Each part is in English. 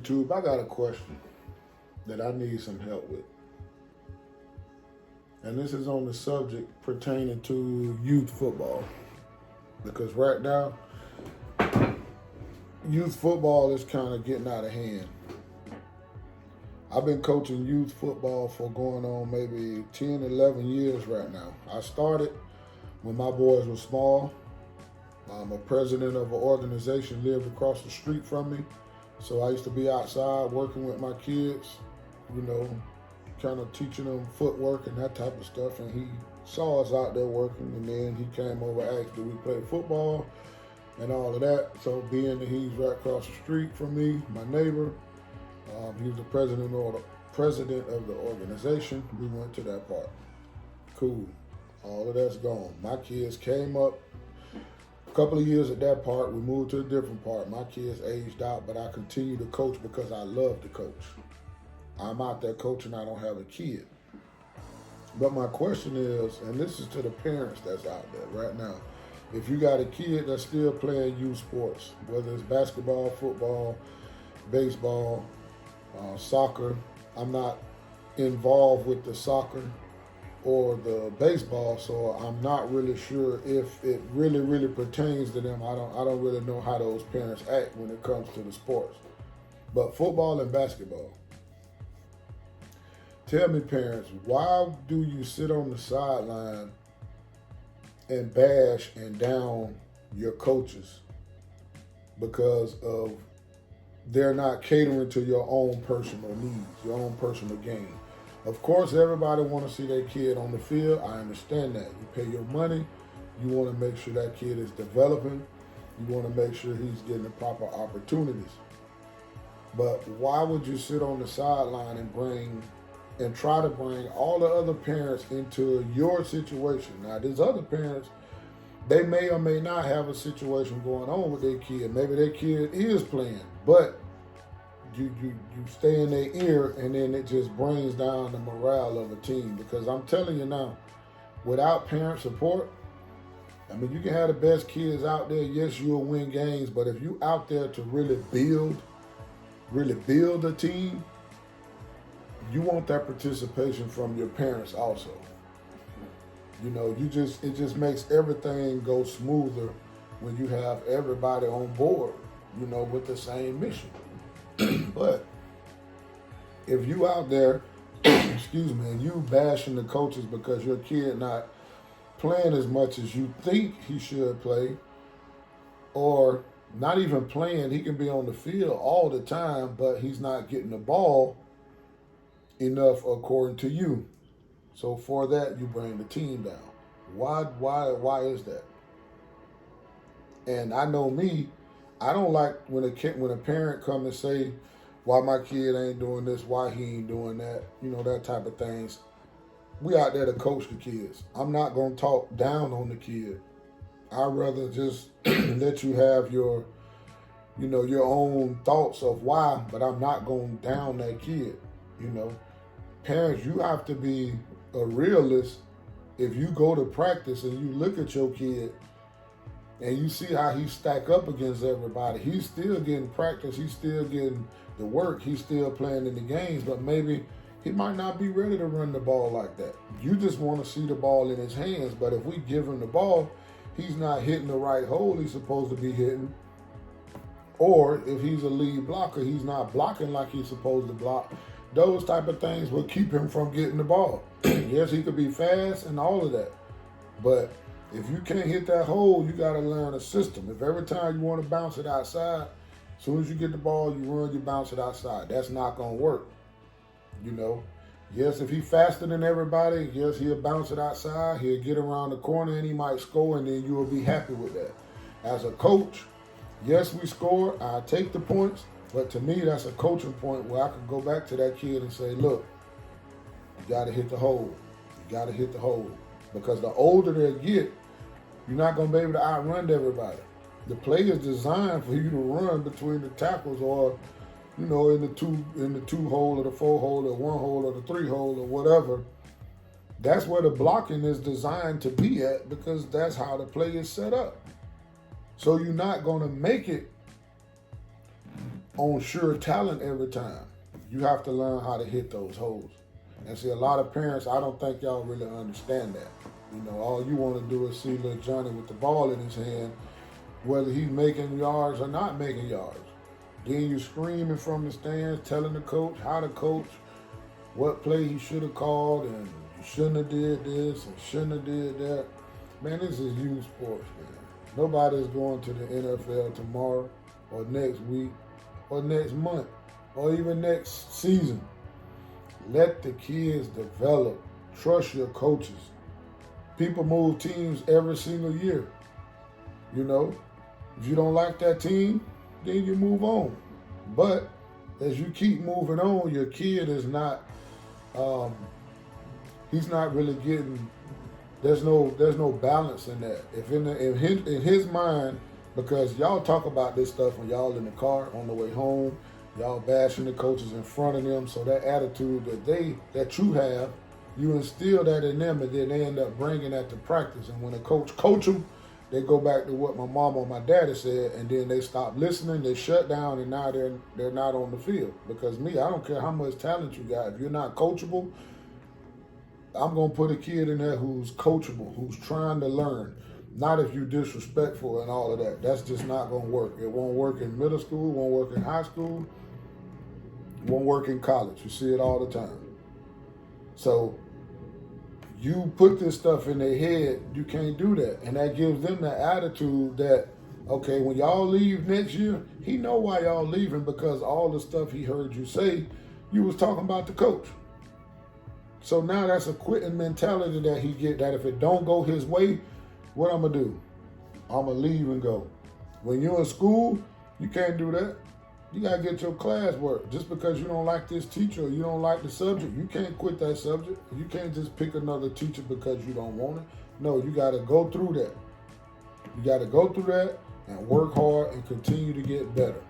YouTube, I got a question that I need some help with. And this is on the subject pertaining to youth football. Because right now, youth football is kind of getting out of hand. I've been coaching youth football for going on maybe 10, 11 years right now. I started when my boys were small. I'm a president of an organization lived across the street from me. So I used to be outside working with my kids, you know, kind of teaching them footwork and that type of stuff. And he saw us out there working, and then he came over and asked, do we play football and all of that. So being that he's right across the street from me, my neighbor, he was the president of the organization. We went to that part. Cool. All of that's gone. My kids came up. A couple of years at that part, we moved to a different part. My kids aged out, but I continue to coach because I love to coach. I'm out there coaching, I don't have a kid. But my question is, and this is to the parents that's out there right now, if you got a kid that's still playing youth sports, whether it's basketball, football, baseball, soccer, I'm not involved with the soccer or the baseball, so I'm not really sure if it really pertains to them. I don't really know how those parents act when it comes to the sports. But football and basketball. Tell me, parents, why do you sit on the sideline and bash and down your coaches because of they're not catering to your own personal needs, your own personal gain? Of course, everybody want to see their kid on the field. I understand that. You pay your money. You want to make sure that kid is developing. You want to make sure he's getting the proper opportunities. But why would you sit on the sideline and try to bring all the other parents into your situation? Now, these other parents, they may or may not have a situation going on with their kid. Maybe their kid is playing, but you stay in their ear, and then it just brings down the morale of a team. Because I'm telling you now, without parent support, I mean, you can have the best kids out there. Yes, you'll win games, but if you out there to really build a team, you want that participation from your parents also. You know, it just makes everything go smoother when you have everybody on board, you know, with the same mission. But if you out there, excuse me, and you bashing the coaches because your kid not playing as much as you think he should play, or not even playing, he can be on the field all the time, but he's not getting the ball enough according to you. So for that, you bring the team down. Why is that? And I know me, I don't like when a parent come and say, why my kid ain't doing this, why he ain't doing that, you know, that type of things. We out there to coach the kids. I'm not going to talk down on the kid. I'd rather just let you have your own thoughts of why, but I'm not going down that kid, you know. Parents, you have to be a realist. If you go to practice and you look at your kid and you see how he stack up against everybody, he's still getting practice, he's still getting the work, he's still playing in the games, but maybe he might not be ready to run the ball like that. You just want to see the ball in his hands, but if we give him the ball, he's not hitting the right hole he's supposed to be hitting. Or if he's a lead blocker, he's not blocking like he's supposed to block. Those type of things will keep him from getting the ball. Yes, he could be fast and all of that, but if you can't hit that hole, you got to learn a system. If every time you want to bounce it outside, as soon as you get the ball, you run, you bounce it outside. That's not going to work, you know. Yes, if he's faster than everybody, yes, he'll bounce it outside, he'll get around the corner, and he might score, and then you will be happy with that. As a coach, yes, we score, I take the points, but to me, that's a coaching point where I can go back to that kid and say, look, you got to hit the hole. You got to hit the hole. Because the older they get, you're not going to be able to outrun everybody. The play is designed for you to run between the tackles, or, you know, in the two hole or the 4 hole or 1 hole or the 3 hole or whatever. That's where the blocking is designed to be at, because that's how the play is set up. So you're not going to make it on sure talent every time. You have to learn how to hit those holes. And see, a lot of parents, I don't think y'all really understand that. You know, all you want to do is see little Johnny with the ball in his hand, whether he's making yards or not making yards. Then you screaming from the stands, telling the coach how to coach, what play he should have called, and you shouldn't have did this and shouldn't have did that. Man, this is youth sports, man. Nobody's going to the NFL tomorrow or next week or next month or even next season. Let the kids develop. Trust your coaches. People move teams every single year. You know, if you don't like that team, then you move on. But as you keep moving on, your kid is not, he's not really getting, there's no balance in that. If in his mind, because y'all talk about this stuff when y'all in the car on the way home, y'all bashing the coaches in front of them, so that attitude that you have, you instill that in them, and then they end up bringing that to practice. And when a coach them, they go back to what my mom or my daddy said, and then they stop listening, they shut down, and now they're not on the field. Because I don't care how much talent you got, if you're not coachable, I'm going to put a kid in there who's coachable, who's trying to learn. Not if you're disrespectful and all of that. That's just not going to work. It won't work in middle school, won't work in high school, won't work in college. You see it all the time. So you put this stuff in their head, you can't do that. And that gives them the attitude that, okay, when y'all leave next year, he know why y'all leaving, because all the stuff he heard you say, you was talking about the coach. So now that's a quitting mentality that he get, that if it don't go his way, what I'm going to do? I'm going to leave and go. When you're in school, you can't do that. You got to get your classwork. Just because you don't like this teacher or you don't like the subject, you can't quit that subject. You can't just pick another teacher because you don't want it. No, you got to go through that. You got to go through that and work hard and continue to get better.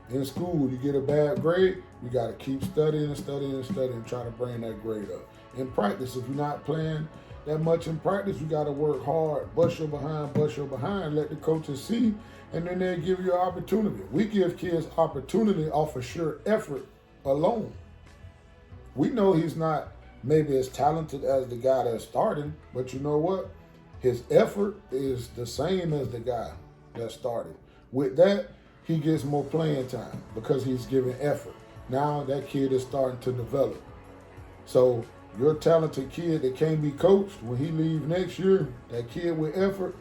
In school, you get a bad grade, you got to keep studying and studying and studying and try to bring that grade up. In practice, if you're not playing that much in practice, you got to work hard, bust your behind, let the coaches see, and then they'll give you an opportunity. We give kids opportunity off of sheer effort alone. We know he's not maybe as talented as the guy that's starting, but you know what? His effort is the same as the guy that started. With that, he gets more playing time because he's giving effort. Now that kid is starting to develop. So your talented kid that can't be coached, when he leaves next year, that kid with effort,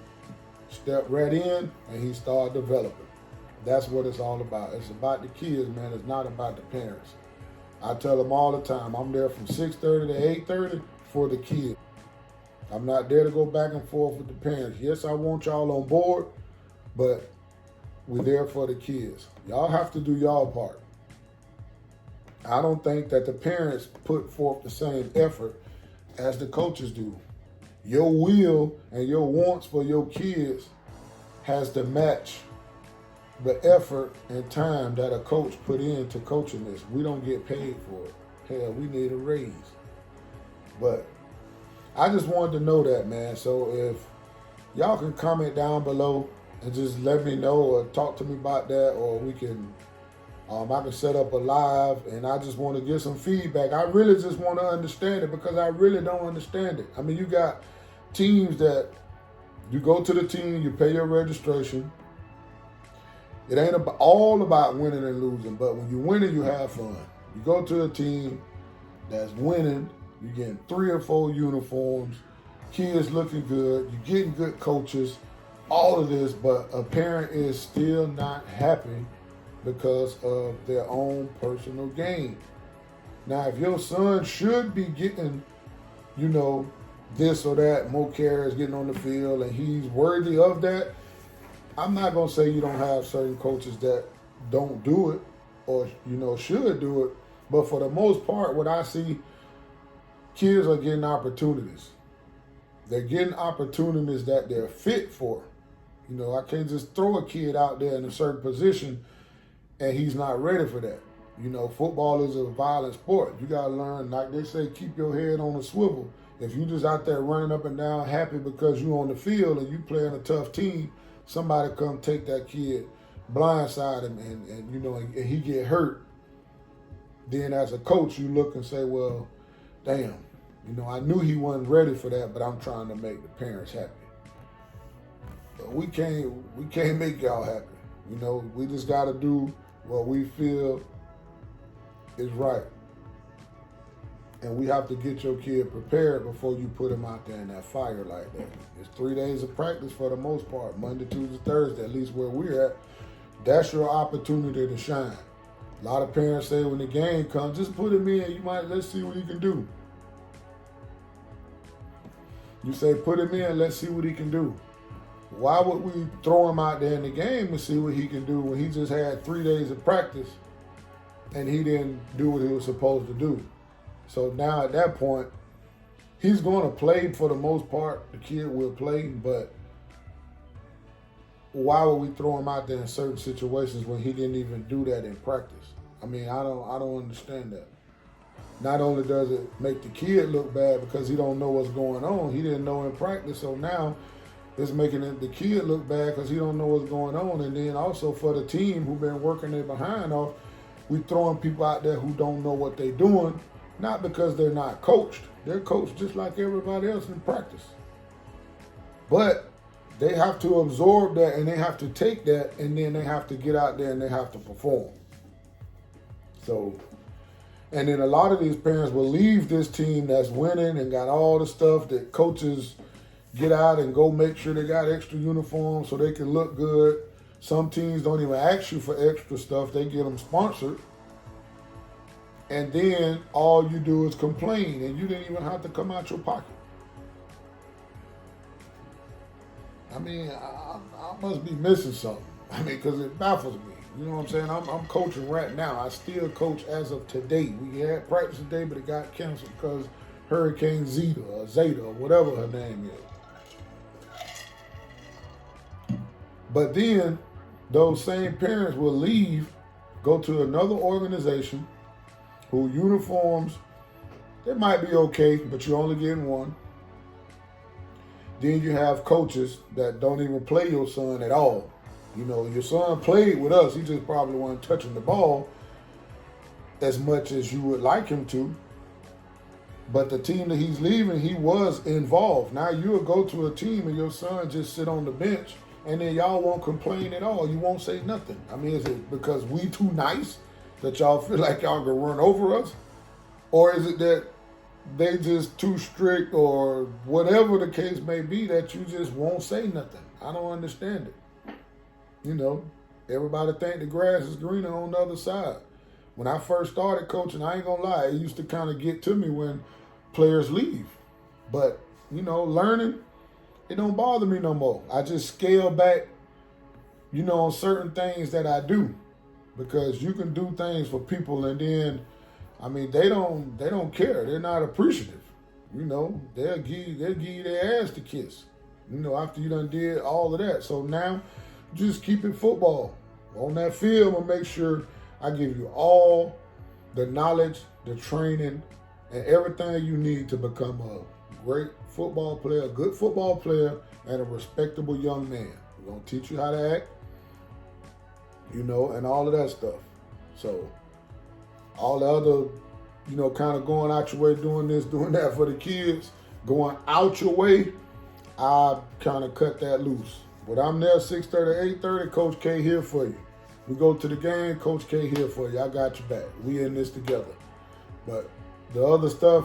step right in and he start developing. That's what it's all about. It's about the kids, man. It's not about the parents. I tell them all the time, I'm there from 6:30 to 8:30 for the kids. I'm not there to go back and forth with the parents. Yes, I want y'all on board, but we're there for the kids. Y'all have to do y'all part. I don't think that the parents put forth the same effort as the coaches do. Your will and your wants for your kids has to match the effort and time that a coach put into coaching this. We don't get paid for it. Hell, we need a raise. But I just wanted to know that, man. So if y'all can comment down below and just let me know or talk to me about that, or we can, I can set up a live, and I just want to get some feedback. I really just want to understand it because I really don't understand it. I mean, you got teams that you go to the team, you pay your registration. It ain't all about winning and losing, but when you're winning, you have fun. You go to a team that's winning, you're getting 3 or 4 uniforms, kids looking good, you're getting good coaches, all of this, but a parent is still not happy because of their own personal gain. Now, if your son should be getting, this or that, more carries, getting on the field, and he's worthy of that, I'm not going to say you don't have certain coaches that don't do it or, should do it. But for the most part, what I see, kids are getting opportunities. They're getting opportunities that they're fit for. I can't just throw a kid out there in a certain position and he's not ready for that. Football is a violent sport. You got to learn, like they say, keep your head on a swivel. If you just out there running up and down happy because you're on the field and you playing a tough team, somebody come take that kid blindside him and you know, and he get hurt, then as a coach, you look and say, well, damn, you know, I knew he wasn't ready for that, but I'm trying to make the parents happy. But we can't make y'all happy. You know, we just got to do what we feel is right. And we have to get your kid prepared before you put him out there in that fire like that. It's 3 days of practice for the most part, Monday, Tuesday, Thursday, at least where we're at. That's your opportunity to shine. A lot of parents say when the game comes, just put him in. Let's see what he can do. You say put him in, let's see what he can do. Why would we throw him out there in the game and see what he can do when he just had 3 days of practice and he didn't do what he was supposed to do? So now at that point, he's going to play for the most part. The kid will play, but why would we throw him out there in certain situations when he didn't even do that in practice? I mean, I don't understand that. Not only does it make the kid look bad because he don't know what's going on, he didn't know in practice, so now it's making the kid look bad because he don't know what's going on, and then also for the team who've been working their behind off, we throwing people out there who don't know what they're doing, not because they're not coached. They're coached just like everybody else in practice. But they have to absorb that and they have to take that and then they have to get out there and they have to perform. So, and then a lot of these parents will leave this team that's winning and got all the stuff that coaches get out and go make sure they got extra uniforms so they can look good. Some teams don't even ask you for extra stuff. They get them sponsored. And then all you do is complain and you didn't even have to come out your pocket. I mean, I must be missing something. I mean, because it baffles me. You know what I'm saying? I'm coaching right now. I still coach as of today. We had practice today, but it got canceled because Hurricane Zeta or whatever her name is. But then those same parents will leave, go to another organization who uniforms, they might be okay, but you're only getting one. Then you have coaches that don't even play your son at all. You know, your son played with us. He just probably wasn't touching the ball as much as you would like him to. But the team that he's leaving, he was involved. Now you'll go to a team and your son just sit on the bench and then y'all won't complain at all. You won't say nothing. I mean, is it because we too nice that y'all feel like y'all can run over us? Or is it that they just too strict or whatever the case may be that you just won't say nothing? I don't understand it. You know, everybody think the grass is greener on the other side. When I first started coaching, I ain't gonna lie, it used to kind of get to me when players leave. But, you know, learning, it don't bother me no more. I just scale back, you know, on certain things that I do. Because you can do things for people and then, I mean, they don't care. They're not appreciative. You know, they'll give you their ass to kiss. You know, after you done did all of that. So now, just keep it football. On that field, and make sure I give you all the knowledge, the training, and everything you need to become a great football player, a good football player, and a respectable young man. We're going to teach you how to act, you know, and all of that stuff. So, all the other, you know, kind of going out your way, doing this, doing that for the kids, going out your way, I kind of cut that loose. But I'm there 6:30, 8:30, Coach K here for you. We go to the game, Coach K here for you. I got your back. We in this together. But the other stuff,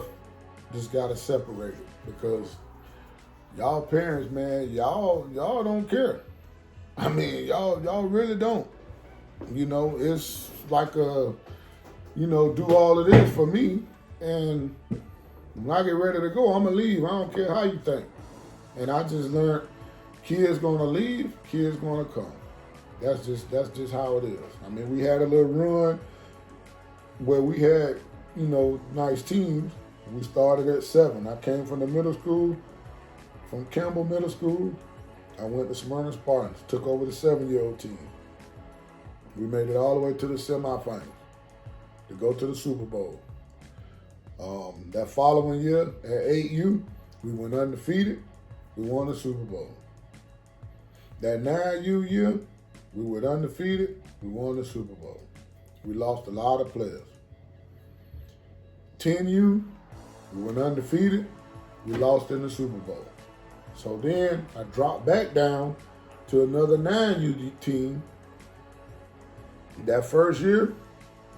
just got to separate it because y'all parents, man, y'all don't care. I mean, y'all really don't. You know, it's like a, you know, do all of this for me, and when I get ready to go, I'm gonna leave. I don't care how you think. And I just learned, kids gonna leave, kids gonna come. That's just how it is. I mean, we had a little run where we had, you know, nice teams. We started at 7. I came from the middle school, from Campbell Middle School. I went to Smyrna Spartans, took over the 7-year-old team. We made it all the way to the semifinals to go to the Super Bowl. That following year at 8U, we went undefeated. We won the Super Bowl. That 9U year, We went undefeated. We won the Super Bowl. We lost a lot of players. 10U, we went undefeated. We lost in the Super Bowl. So then I dropped back down to another 9U team. That first year,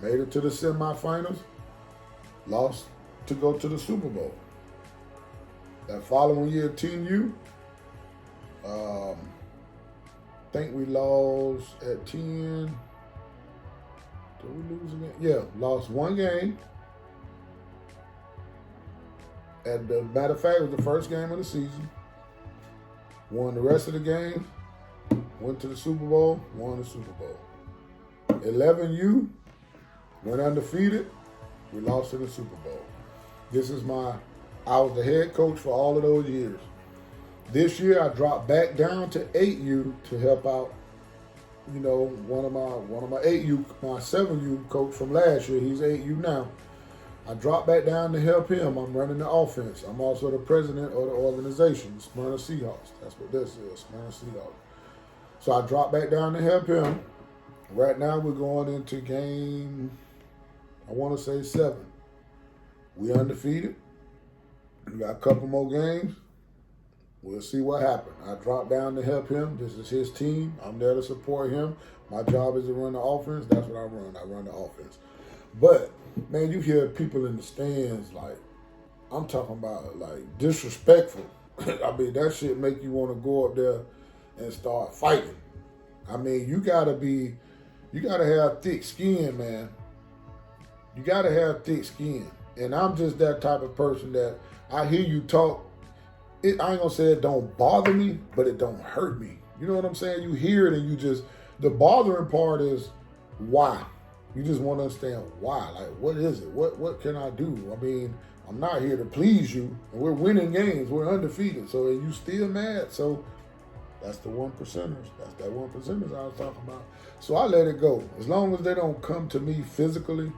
made it to the semifinals, lost to go to the Super Bowl. That following year, 10U, I think we lost at 10. Did we lose again? Yeah, lost one game. As a matter of fact, it was the first game of the season. Won the rest of the game. Went to the Super Bowl. Won the Super Bowl. 11U went undefeated. We lost in the Super Bowl. I was the head coach for all of those years. This year I dropped back down to 8U to help out, one of my 8U, my 7U coach from last year. He's 8U now. I dropped back down to help him. I'm running the offense. I'm also the president of the organization, Smyrna Seahawks. That's what this is, Smyrna Seahawks. So I dropped back down to help him. Right now we're going into game, I want to say 7. We undefeated. We got a couple more games. We'll see what happens. I dropped down to help him. This is his team. I'm there to support him. My job is to run the offense. That's what I run. I run the offense. But, man, you hear people in the stands I'm talking about disrespectful. I mean, that shit make you want to go up there and start fighting. I mean, you gotta have thick skin, man. You gotta have thick skin. And I'm just that type of person that I hear you talk. I ain't gonna say it don't bother me, but it don't hurt me. You know what I'm saying? You hear it and the bothering part is why. You just want to understand why. Like, what is it? What can I do? I mean, I'm not here to please you. And we're winning games. We're undefeated. So are you still mad? So that's the 1%ers. That's that 1%ers I was talking about. So I let it go. As long as they don't come to me physically,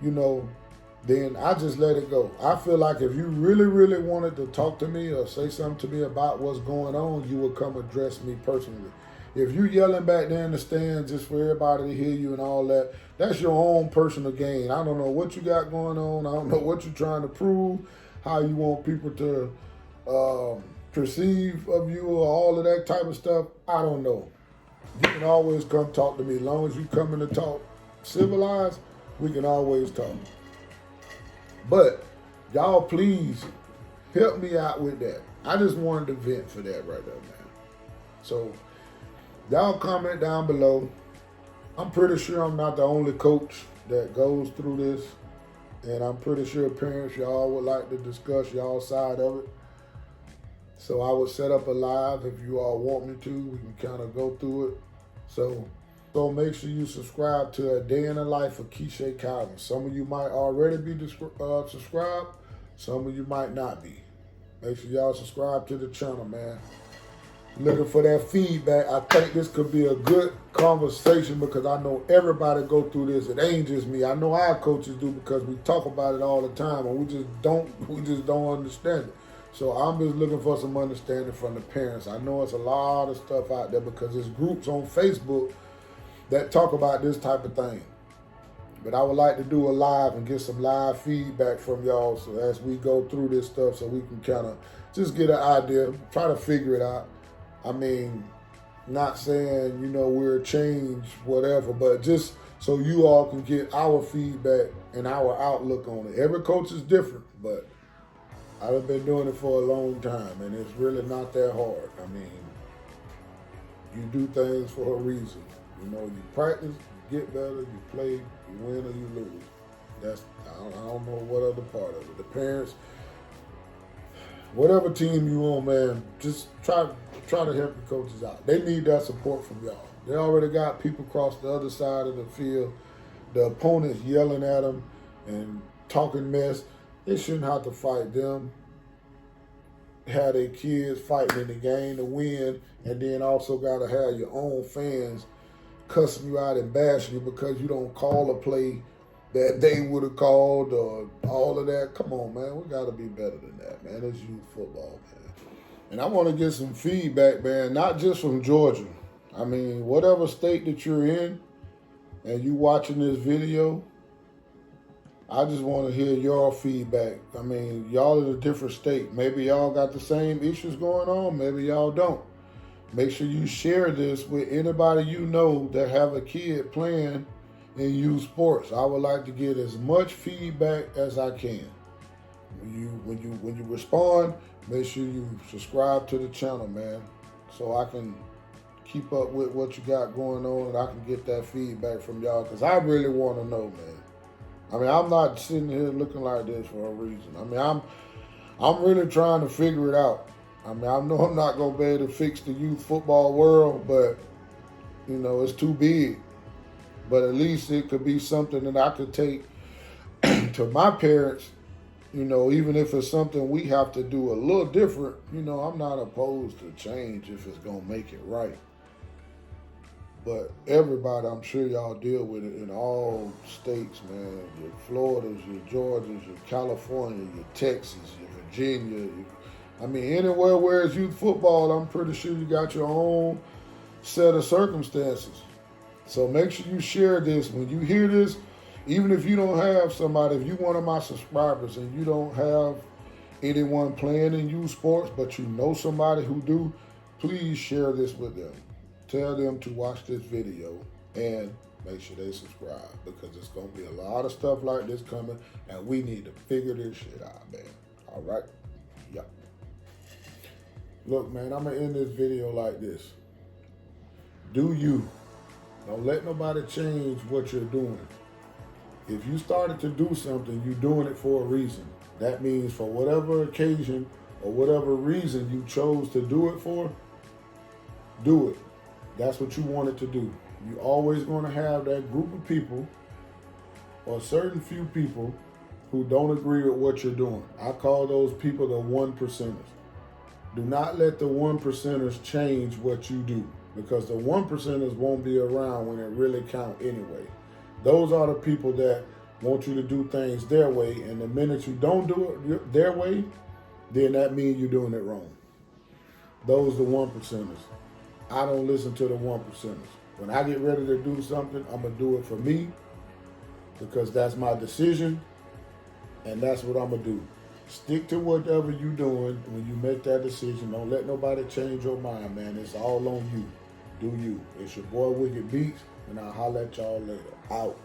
then I just let it go. I feel like if you really, really wanted to talk to me or say something to me about what's going on, you would come address me personally. If you yelling back there in the stands just for everybody to hear you and all that, that's your own personal gain. I don't know what you got going on. I don't know what you're trying to prove, how you want people to perceive of you or all of that type of stuff. I don't know. You can always come talk to me. As long as you come in to talk civilized, we can always talk. But y'all please help me out with that. I just wanted to vent for that right there, man. So y'all comment down below. I'm pretty sure I'm not the only coach that goes through this. And I'm pretty sure parents, y'all would like to discuss y'all side of it. So I would set up a live if you all want me to. We can kind of go through it. So make sure you subscribe to A Day in the Life of Keisha Calvin. Some of you might already be subscribed. Some of you might not be. Make sure y'all subscribe to the channel, man. Looking for that feedback. I think this could be a good conversation because I know everybody go through this. It ain't just me. I know our coaches do because we talk about it all the time and we just don't understand it. So I'm just looking for some understanding from the parents. I know it's a lot of stuff out there because there's groups on Facebook that talk about this type of thing. But I would like to do a live and get some live feedback from y'all so as we go through this stuff so we can kind of just get an idea, try to figure it out. I mean, not saying, we're changed, whatever, but just so you all can get our feedback and our outlook on it. Every coach is different, but I've been doing it for a long time, and it's really not that hard. I mean, you do things for a reason. You practice, you get better, you play, you win or you lose. I don't know what other part of it. The parents, whatever team you on, man, just try to help your coaches out. They need that support from y'all. They already got people across the other side of the field. The opponents yelling at them and talking mess. They shouldn't have to fight them. Have their kids fighting in the game to win, and then also got to have your own fans cussing you out and bashing you because you don't call a play that they would have called or all of that. Come on, man. We got to be better than that, man. It's youth football, man. And I want to get some feedback, man, not just from Georgia. I mean, whatever state that you're in and you watching this video, I just want to hear your feedback. I mean, y'all in a different state. Maybe y'all got the same issues going on. Maybe y'all don't. Make sure you share this with anybody you know that have a kid playing in youth sports. I would like to get as much feedback as I can. When you respond, make sure you subscribe to the channel, man, so I can keep up with what you got going on and I can get that feedback from y'all, because I really want to know, man. I mean, I'm not sitting here looking like this for a reason. I mean, I'm really trying to figure it out. I mean, I know I'm not gonna be able to fix the youth football world, but you know, it's too big. But at least it could be something that I could take to my parents. You know, even if it's something we have to do a little different, you know, I'm not opposed to change if it's gonna make it right. But everybody, I'm sure y'all deal with it in all states, man. Your Floridas, your Georgias, your California, your Texas, your Virginia. I mean, anywhere where it's youth football, I'm pretty sure you got your own set of circumstances. So make sure you share this. When you hear this, even if you don't have somebody, if you're one of my subscribers and you don't have anyone playing in youth sports, but you know somebody who do, please share this with them. Tell them to watch this video and make sure they subscribe, because it's going to be a lot of stuff like this coming and we need to figure this shit out, man. All right? Yeah. Look, man, I'm going to end this video like this. Do you. Don't let nobody change what you're doing. If you started to do something, you're doing it for a reason. That means for whatever occasion or whatever reason you chose to do it for, do it. That's what you wanted to do. You're always going to have that group of people or a certain few people who don't agree with what you're doing. I call those people the 1%ers. Do not let the 1%ers change what you do, because the 1%ers won't be around when it really counts anyway. Those are the people that want you to do things their way, and the minute you don't do it their way, then that means you're doing it wrong. Those are the 1%ers. I don't listen to the 1%ers. When I get ready to do something, I'm going to do it for me, because that's my decision, and that's what I'm going to do. Stick to whatever you're doing when you make that decision. Don't let nobody change your mind, man. It's all on you. Do you. It's your boy Wicked Beats, and I'll holler at y'all later. Out.